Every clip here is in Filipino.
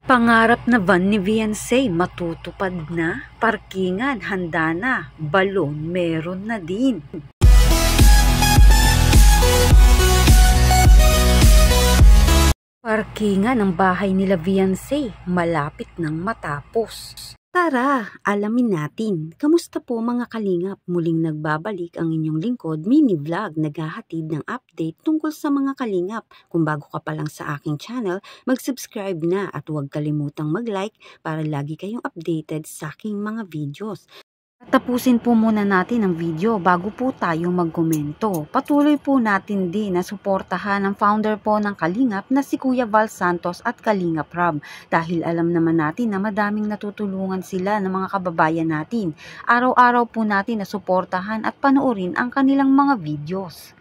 Pangarap na van ni Beyonce matutupad na, parkingan handa na, balon meron na din. Parkingan ng bahay nila Beyonce malapit nang matapos. Tara, alamin natin. Kamusta po mga kalingap? Muling nagbabalik ang inyong lingkod mini vlog naghahatid ng update tungkol sa mga kalingap. Kung bago ka pa lang sa aking channel, mag-subscribe na at huwag kalimutang mag-like para lagi kayong updated sa aking mga videos. Tapusin po muna natin ang video bago po tayo magkomento. Patuloy po natin din na suportahan ang founder po ng Kalingap na si Kuya Val Santos at Kalingap Rob. Dahil alam naman natin na madaming natutulungan sila ng mga kababayan natin. Araw-araw po natin na suportahan at panoorin ang kanilang mga videos.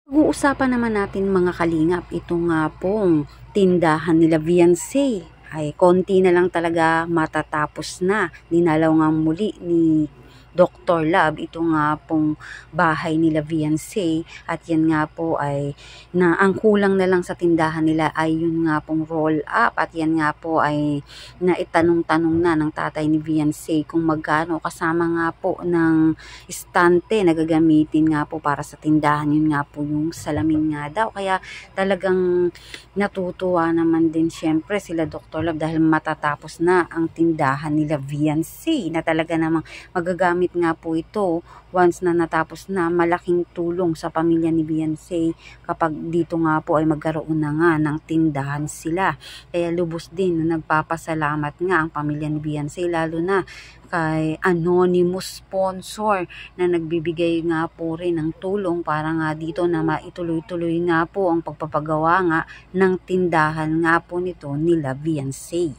Pag-uusapan naman natin mga Kalingap, ito nga pong tindahan nila Beyonce. Ay konti na lang talaga matatapos na. Ninalaw nga muli ni Dr. Love ito nga pong bahay nila Beyonce at yan nga po ay na ang kulang na lang sa tindahan nila ay yun nga pong roll up at yan nga po ay naitanong-tanong na ng tatay ni Beyonce kung magkano kasama nga po ng istante na gagamitin nga po para sa tindahan. Yun nga po yung salamin nga daw, kaya talagang natutuwa naman din syempre sila Dr. Love dahil matatapos na ang tindahan nila Beyonce na talaga namang magagamit nga po ito once na natapos na. Malaking tulong sa pamilya ni Beyonce kapag dito nga po ay magkaroon na nga ng tindahan sila. Kaya lubos din na nagpapasalamat nga ang pamilya ni Beyonce, lalo na kay anonymous sponsor na nagbibigay nga po rin ng tulong para nga dito na maituloy-tuloy nga po ang pagpapagawa nga ng tindahan nga po nito nila Beyonce.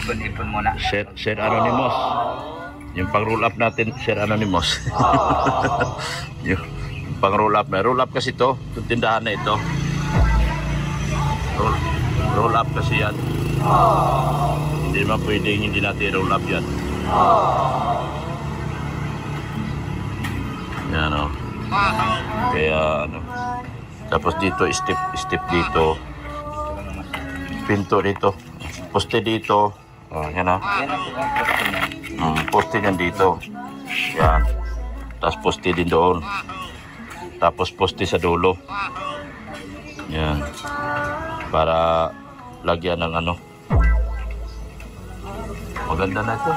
Ipon muna. Sir Anonymous. Yung pang roll up natin, Sir Anonymous. Yung pang roll up na. Roll up kasi to, itong tindahan na ito. Roll up kasi yan. Hindi naman pwedeng hindi natin roll up yan. Yan o. Kaya ano. Tapos dito, step dito. Pinto dito. Poste dito. Yan o. Poste yan dito. Yan. Tapos poste din doon. Tapos poste sa dulo. Yan. Para lagyan ng ano. Maganda na ito.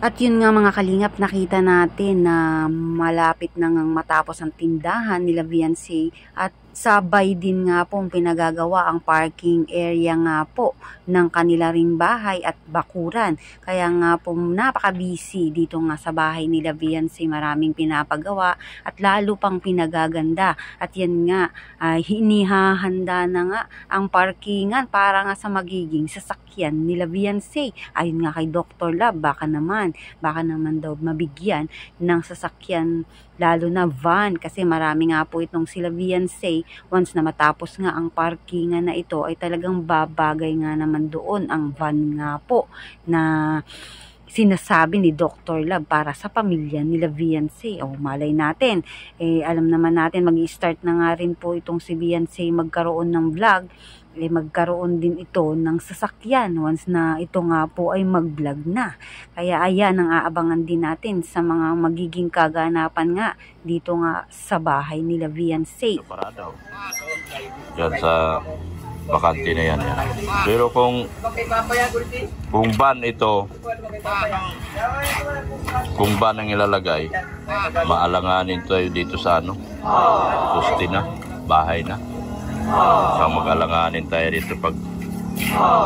At yun nga mga kalingap, nakita natin na malapit na ngang matapos ang tindahan nila Beyonce at sabay din nga pong pinagagawa ang parking area nga po ng kanila ring bahay at bakuran. Kaya nga po napaka-busy dito nga sa bahay nila Beyonce, maraming pinapagawa at lalo pang pinagaganda. At yan nga, hinihahanda na nga ang parkingan para nga sa magiging sasakyan nila Beyonce. Ayun nga kay Dr. Love, baka naman daw mabigyan ng sasakyan, lalo na van, kasi marami nga po itong sila Beyonce. Once na matapos nga ang parkingan na ito ay talagang babagay nga naman doon ang van nga po na sinasabi ni Dr. Love para sa pamilya nila Beyonce. O malay natin, alam naman natin mag-i-start na nga rin po itong si Beyonce magkaroon ng vlog, magkaroon din ito ng sasakyan once na ito nga po ay mag-vlog na. Kaya ayan ang aabangan din natin sa mga magiging kaganapan nga dito nga sa bahay nila Beyonce. Yan sa bakante na yan. Pero kung ban ito, kung ban ang ilalagay, maalanganin tayo dito sa ano, poste na, bahay na. So mag-alanganin tayo dito pag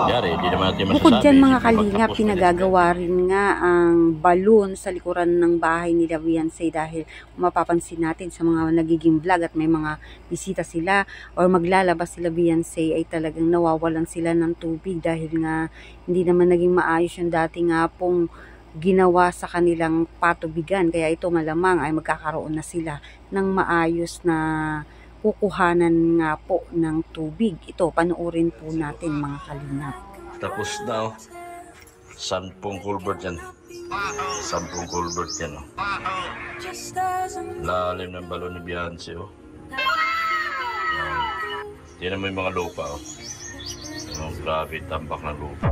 yari, hindi naman natin masasabi. Bukod dyan mga kalingap, pinagagawa rin nga ang balon sa likuran ng bahay nila Beyonce dahil kung mapapansin natin sa mga nagiging vlog at may mga bisita sila or maglalabas sila Beyonce ay talagang nawawalan sila ng tubig dahil nga hindi naman naging maayos yung dati nga pong ginawa sa kanilang patubigan. Kaya ito malamang ay magkakaroon na sila ng maayos na kukuhanan nga po ng tubig. Ito, panoorin po natin mga kalingap. Tapos na 10 culvert yan. 10 culvert yan. Lalim ng balon ni Beyonce. Yan mo yung mga lupa. Oh, grabe, tambak na lupa.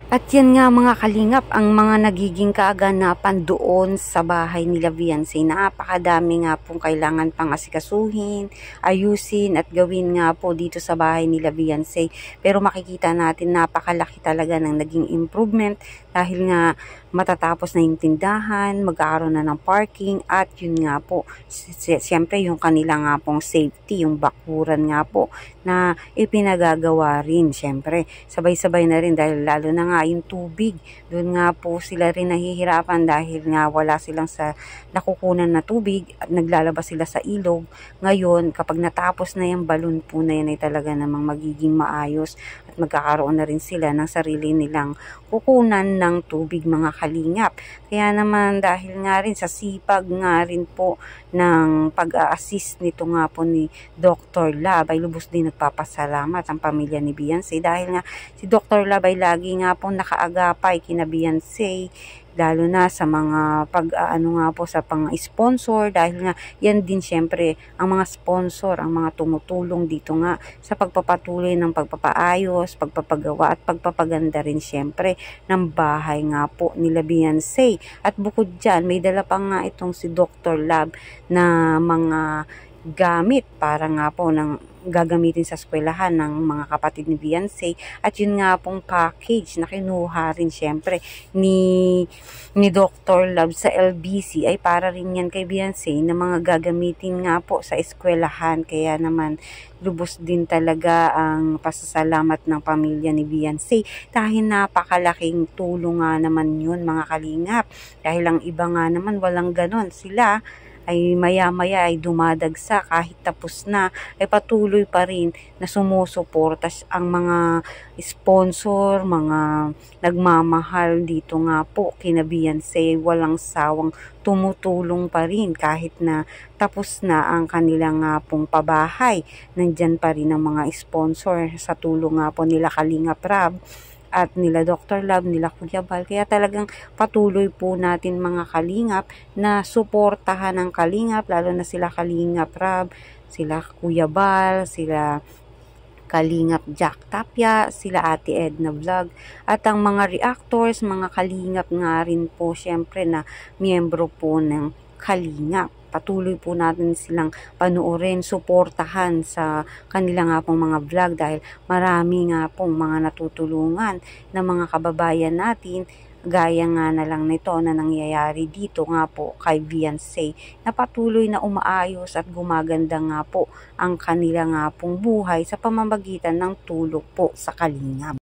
At yan nga mga kalingap, ang mga nagiging kaaganapan doon sa bahay nila Viancy. Napakadami nga pong kailangan pang asikasuhin, ayusin at gawin nga po dito sa bahay nila Viancy. Pero makikita natin napakalaki talaga ng naging improvement dahil nga matatapos na yung tindahan, magkakaroon na ng parking at yun nga po, siyempre yung kanila nga pong safety, yung bakuran nga po na ipinagagawa rin. Siyempre, sabay-sabay na rin dahil lalo na nga yung tubig. Doon nga po sila rin nahihirapan dahil nga wala silang sa nakukunan na tubig at naglalabas sila sa ilog. Ngayon, kapag natapos na yung balon po na yan ay talaga namang magiging maayos at magkakaroon na rin sila ng sarili nilang kukunan ng tubig mga kalingap. Kaya naman dahil nga rin sa sipag nga rin po ng pag-a-assist nito nga po ni Dr. Lab ay lubos din nagpapasalamat ang pamilya ni Viancy dahil nga si Dr. Lab ay lagi nga po nakaagapay kina Viancy lalo na sa mga nga po sa pang-sponsor dahil nga yan din syempre ang mga sponsor, ang mga tumutulong dito nga sa pagpapatuloy ng pagpapaayos, pagpapagawa at pagpapaganda rin syempre ng bahay nga po nila Viancy. At bukod dyan, may dala pa nga itong si Dr. Lab na mga gamit para nga po ng gagamitin sa eskwelahan ng mga kapatid ni Viancy at yun nga pong package na kinuha rin syempre ni Dr. Love sa LBC ay para rin yan kay Viancy na mga gagamitin nga po sa eskwelahan. Kaya naman lubos din talaga ang pasasalamat ng pamilya ni Viancy dahil napakalaking tulong nga naman yun mga kalingap dahil ang iba nga naman walang ganon, sila ay maya-maya ay dumadagsa kahit tapos na ay patuloy pa rin na sumusuporta ang mga sponsor, mga nagmamahal dito nga po kina Viancy, walang sawang tumutulong pa rin kahit na tapos na ang kanilang nga pong pabahay. Nandyan pa rin ang mga sponsor sa tulong nga po nila Kalingap Rab at nila Dr. Love, nila Kuya Bal. Kaya talagang patuloy po natin mga kalingap na suportahan ng kalingap, lalo na sila Kalingap Rab, sila Kuya Bal, sila Kalingap Jack Tapia, sila Ate Edna Vlog, at ang mga reactors, mga kalingap nga rin po syempre na miyembro po ng Kalingap. Patuloy po natin silang panuorin, suportahan sa kanila nga pong mga vlog dahil marami nga pong mga natutulungan na mga kababayan natin gaya nga na lang nito na nangyayari dito nga po kay Viancy na patuloy na umaayos at gumaganda nga po ang kanila nga pong buhay sa pamamagitan ng tulong po sa Kalingap.